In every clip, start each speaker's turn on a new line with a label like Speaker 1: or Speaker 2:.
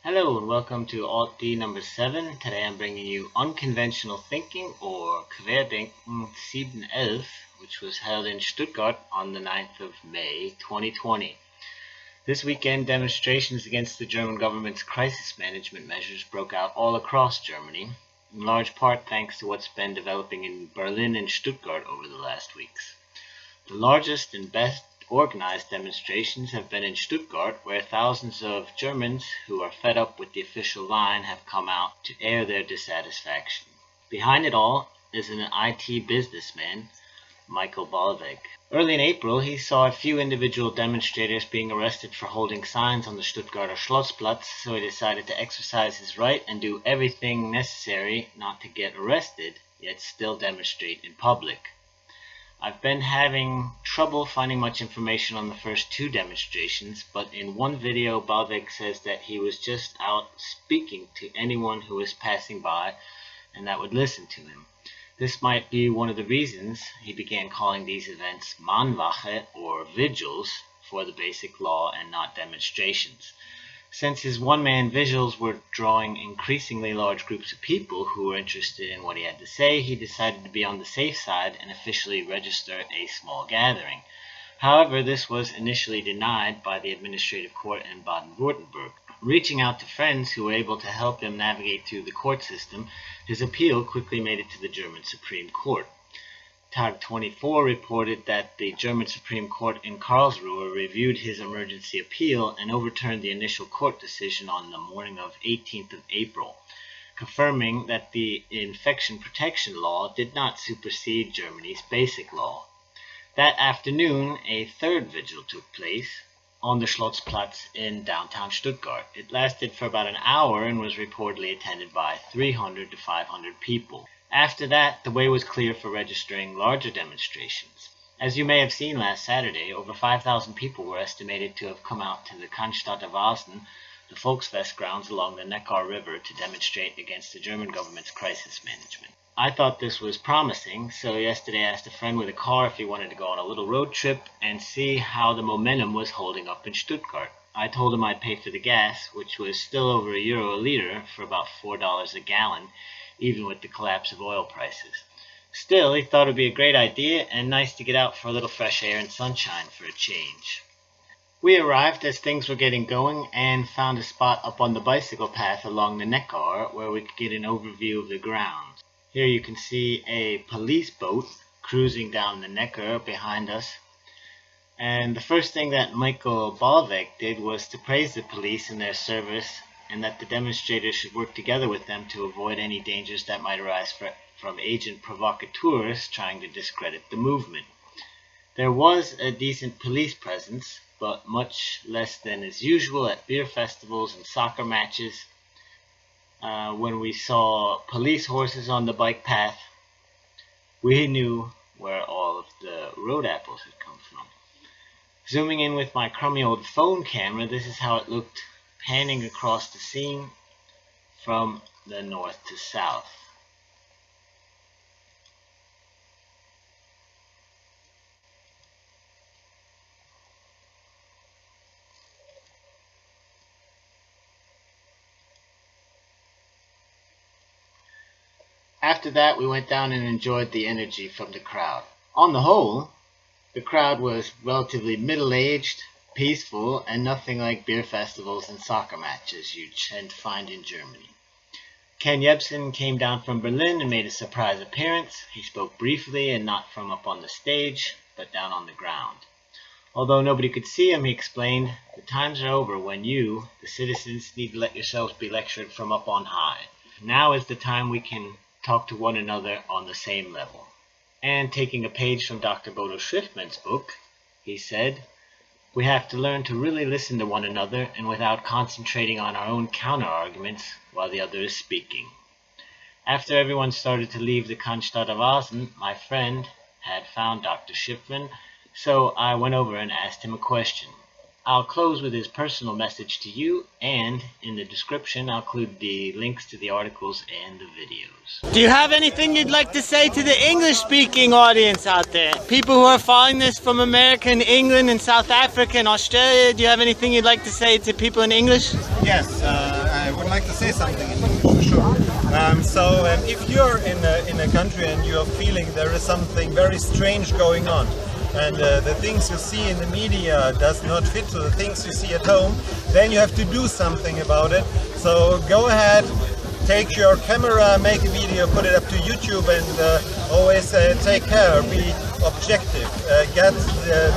Speaker 1: Hello and welcome to Alt D number 7. Today I'm bringing you Unconventional Thinking, or Querdenken 711, which was held in Stuttgart on the 9th of May 2020. This weekend, demonstrations against the German government's crisis management measures broke out all across Germany, in large part thanks to what's been developing in Berlin and Stuttgart over the last weeks. The largest and best organized demonstrations have been in Stuttgart, where thousands of Germans who are fed up with the official line have come out to air their dissatisfaction. Behind it all is an IT businessman, Michael Ballweg. Early in April, he saw a few individual demonstrators being arrested for holding signs on the Stuttgarter Schlossplatz, so he decided to exercise his right and do everything necessary not to get arrested, yet still demonstrate in public. I've been having trouble finding much information on the first two demonstrations, but in one video Baalbek says that he was just out speaking to anyone who was passing by and that would listen to him. This might be one of the reasons he began calling these events Mahnwache, or vigils, for the basic law and not demonstrations. Since his one-man vigils were drawing increasingly large groups of people who were interested in what he had to say, he decided to be on the safe side and officially register a small gathering. However, this was initially denied by the administrative court in Baden-Württemberg. Reaching out to friends who were able to help him navigate through the court system, his appeal quickly made it to the German Supreme Court. Tag 24 reported that the German Supreme Court in Karlsruhe reviewed his emergency appeal and overturned the initial court decision on the morning of 18th of April, confirming that the infection protection law did not supersede Germany's basic law. That afternoon, a third vigil took place on the Schlossplatz in downtown Stuttgart. It lasted for about an hour and was reportedly attended by 300 to 500 people. After that, the way was clear for registering larger demonstrations. As you may have seen last Saturday, over 5,000 people were estimated to have come out to the Cannstatter Wasen, the Volksfest grounds along the Neckar River, to demonstrate against the German government's crisis management. I thought this was promising, so yesterday I asked a friend with a car if he wanted to go on a little road trip and see how the momentum was holding up in Stuttgart. I told him I'd pay for the gas, which was still over €1 a liter for about $4 a gallon, even with the collapse of oil prices. Still, he thought it would be a great idea and nice to get out for a little fresh air and sunshine for a change. We arrived as things were getting going and found a spot up on the bicycle path along the Neckar where we could get an overview of the grounds. Here you can see a police boat cruising down the Neckar behind us. And the first thing that Michael Ballweg did was to praise the police and their service, and that the demonstrators should work together with them to avoid any dangers that might arise from agent provocateurs trying to discredit the movement. There was a decent police presence, but much less than is usual at beer festivals and soccer matches. When we saw police horses on the bike path, we knew where all of the road apples had come from. Zooming in with my crummy old phone camera, this is how it looked panning across the scene from the north to south. After that, we went down and enjoyed the energy from the crowd. On the whole, the crowd was relatively middle-aged, peaceful, and nothing like beer festivals and soccer matches you tend to find in Germany. Ken Jebsen came down from Berlin and made a surprise appearance. He spoke briefly and not from up on the stage, but down on the ground. Although nobody could see him, he explained, the times are over when you, the citizens, need to let yourselves be lectured from up on high. Now is the time we can talk to one another on the same level. And taking a page from Dr. Bodo Schiffmann's book, he said, we have to learn to really listen to one another and without concentrating on our own counter-arguments while the other is speaking. After everyone started to leave the Cannstatter Wasen, my friend had found Dr. Schiffmann, so I went over and asked him a question. I'll close with his personal message to you, and in the description I'll include the links to the articles and the videos.
Speaker 2: Do you have anything you'd like to say to the English-speaking audience out there? People who are following this from America and England and South Africa and Australia, do you have anything you'd like to say to people in English?
Speaker 3: Yes, I would like to say something in English, for sure. If you're in a country and you're feeling there is something very strange going on, and the things you see in the media does not fit to the things you see at home, then you have to do something about it. So go ahead, take your camera, make a video, put it up to YouTube, and always take care, be objective, get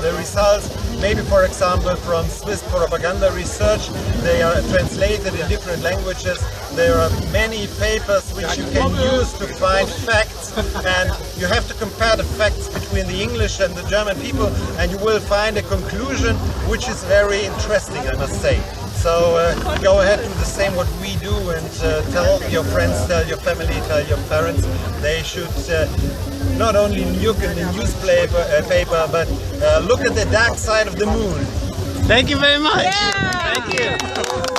Speaker 3: the results. Maybe, for example, from Swiss propaganda research, they are translated in different languages. There are many papers which you can use to find facts, and you have to compare the facts between the English and the German people, and you will find a conclusion which is very interesting, I must say. So go ahead, do the same what we do, and tell your friends, tell your family, tell your parents. They should not only look at the newspaper, but look at the dark side of the moon.
Speaker 2: Thank you very much.
Speaker 4: Yeah.
Speaker 2: Thank you.